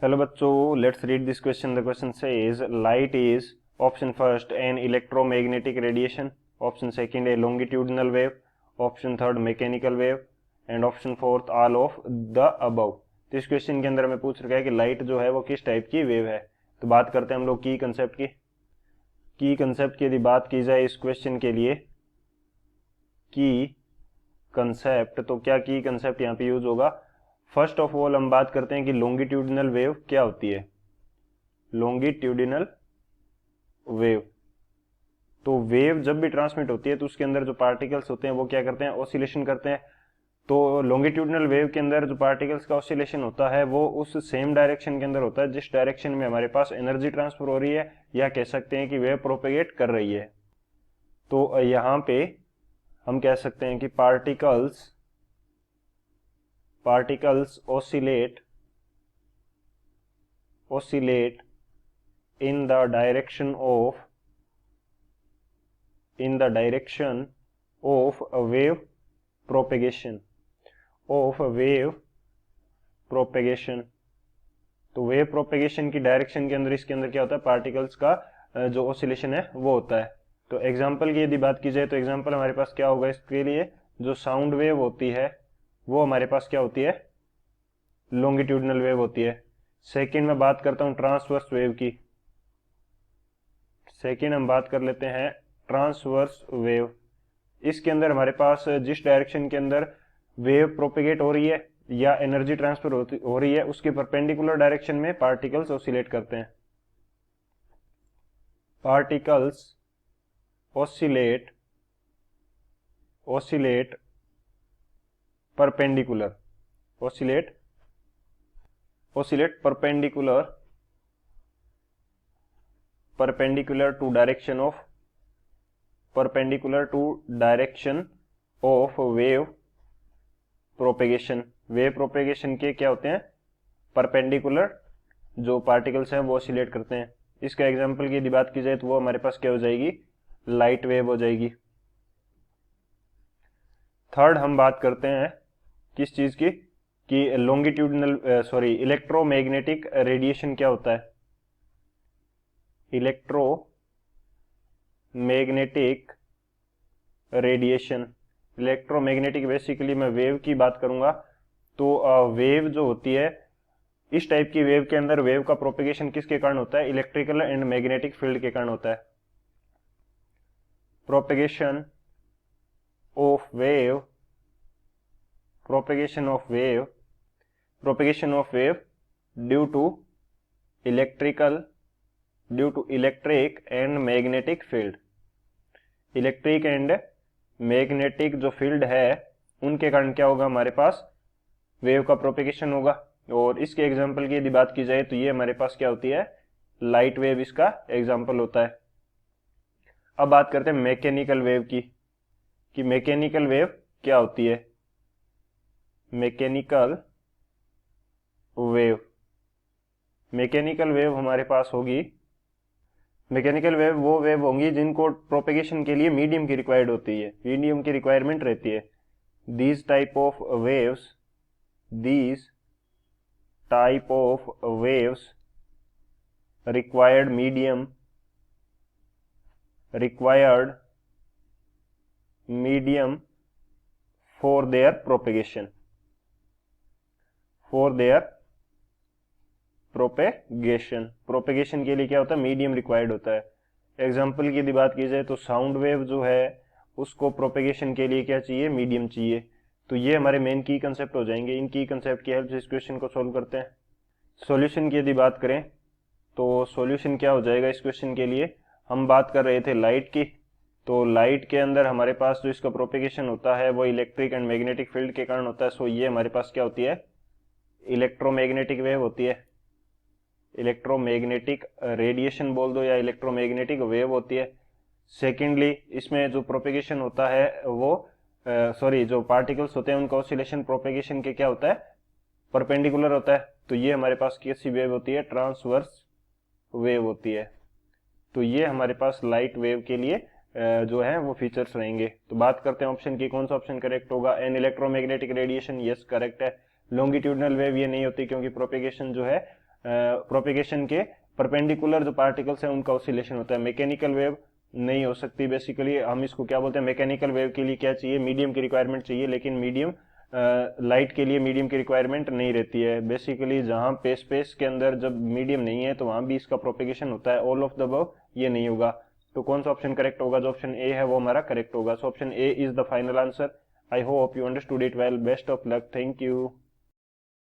Hello बच्चों, let's read this question. The question says light is option first an electromagnetic radiation, option second A longitudinal wave, option third mechanical wave and option fourth all of the above. तो इस question के अंदर हमें पूछ रखा है कि light जो है वो किस टाइप की वेव है. तो बात करते हैं हम लोग की कंसेप्ट की यदि बात की जाए इस क्वेश्चन के लिए की कंसेप्ट, तो क्या की कंसेप्ट यहाँ पे यूज होगा. फर्स्ट ऑफ ऑल हम बात करते हैं कि लॉन्गिट्यूडिनल वेव क्या होती है. लॉन्गिट्यूडिनल वेव, तो वेव जब भी ट्रांसमिट होती है तो उसके अंदर जो पार्टिकल्स होते हैं वो क्या करते हैं, ऑसिलेशन करते हैं. तो लॉन्गिट्यूडिनल वेव के अंदर जो पार्टिकल्स का ऑसिलेशन होता है वो उस सेम डायरेक्शन के अंदर होता है जिस डायरेक्शन में हमारे पास एनर्जी ट्रांसफर हो रही है, या कह सकते हैं कि वेव प्रोपेगेट कर रही है. तो यहाँ पे हम कह सकते हैं कि particles oscillate in the direction of a wave propagation. तो वेव प्रोपेगेशन की डायरेक्शन के अंदर इसके अंदर क्या होता है, पार्टिकल्स का जो ऑसिलेशन है वो होता है. तो एग्जांपल की यदि बात की जाए तो एग्जांपल हमारे पास क्या होगा इसके लिए, जो साउंड वेव होती है वो हमारे पास क्या होती है, लॉन्गिट्यूडिनल वेव होती है. सेकंड में बात करता हूं ट्रांसवर्स वेव की. सेकंड हम बात कर लेते हैं ट्रांसवर्स वेव. इसके अंदर हमारे पास जिस डायरेक्शन के अंदर वेव प्रोपेगेट हो रही है या एनर्जी ट्रांसफर हो रही है उसके परपेंडिकुलर डायरेक्शन में पार्टिकल्स ऑसिलेट करते हैं. Particles oscillate perpendicular to direction of wave propagation के क्या होते हैं, परपेंडिकुलर जो पार्टिकल्स हैं वो ऑसिलेट करते हैं. इसका एग्जांपल की यदि बात की जाए तो वो हमारे पास क्या हो जाएगी, लाइट वेव हो जाएगी. थर्ड हम बात करते हैं किस चीज की, कि इलेक्ट्रोमैग्नेटिक रेडिएशन क्या होता है. इलेक्ट्रोमैग्नेटिक बेसिकली मैं वेव की बात करूंगा. तो वेव जो होती है, इस टाइप की वेव के अंदर वेव का प्रोपेगेशन किसके कारण होता है, इलेक्ट्रिकल एंड मैग्नेटिक फील्ड के कारण होता है. Propagation of wave due to electric and magnetic field. Electric and magnetic जो फील्ड है उनके कारण क्या होगा, हमारे पास वेव का प्रोपेगेशन होगा. और इसके एग्जांपल की यदि बात की जाए तो ये हमारे पास क्या होती है, लाइट वेव इसका एग्जांपल होता है. अब बात करते हैं मैकेनिकल वेव की, कि मैकेनिकल वेव क्या होती है. मैकेनिकल वेव हमारे पास होगी, मैकेनिकल वेव वो वेव होंगी जिनको प्रोपेगेशन के लिए मीडियम की रिक्वायर्ड होती है, मीडियम की रिक्वायरमेंट रहती है. these type of waves required medium for their propagation. Propagation के लिए क्या होता है, मीडियम रिक्वायर्ड होता है. एग्जाम्पल की यदि बात की जाए तो साउंड वेव जो है उसको प्रोपेगेशन के लिए क्या चाहिए, मीडियम चाहिए. तो ये हमारे मेन की कंसेप्ट हो जाएंगे. इन की कंसेप्ट की हेल्प से इस क्वेश्चन को सोल्व करते हैं. सॉल्यूशन की यदि बात करें तो सॉल्यूशन क्या हो जाएगा इस क्वेश्चन के लिए, हम बात कर रहे थे लाइट की. तो लाइट के अंदर हमारे पास जो इसका प्रोपेगेशन होता है वो इलेक्ट्रिक एंड मैग्नेटिक फील्ड के कारण होता है. सो ये हमारे पास क्या होती है, इलेक्ट्रोमैग्नेटिक वेव होती है. इलेक्ट्रोमैग्नेटिक रेडिएशन बोल दो या इलेक्ट्रोमैग्नेटिक वेव होती है. सेकेंडली इसमें जो प्रोपेगेशन होता है वो जो पार्टिकल्स होते हैं उनका ऑसिलेशन प्रोपेगेशन के क्या होता है, परपेंडिकुलर होता है. तो ये हमारे पास कैसी वेव होती है, ट्रांसवर्स वेव होती है. तो ये हमारे पास लाइट वेव के लिए जो है वो फीचर्स रहेंगे. तो बात करते हैं ऑप्शन की, कौन सा ऑप्शन करेक्ट होगा, an electromagnetic radiation, yes correct है. लॉन्गिट्यूडिनल वेव ये नहीं होती क्योंकि प्रोपेगेशन जो है प्रोपिगेशन के परपेंडिकुलर जो पार्टिकल्स हैं उनका ऑसिलेशन होता है। मैकेनिकल वेव नहीं हो सकती। बेसिकली हम इसको क्या बोलते हैं, मैकेनिकल वेव के लिए क्या चाहिए, मीडियम की रिक्वायरमेंट चाहिए, लेकिन मीडियम लाइट के लिए मीडियम की रिक्वायरमेंट नहीं रहती है। बेसिकली जहां पे स्पेस के अंदर जब मीडियम नहीं है तो वहां भी इसका प्रोपिगेशन होता है। ऑल ऑफ द अबव ये नहीं होगा। तो कौन सा ऑप्शन करेक्ट होगा, जो ऑप्शन ए है वो हमारा करेक्ट होगा। So option A is the final answer. I hope you understood it well. Best of luck. Thank you.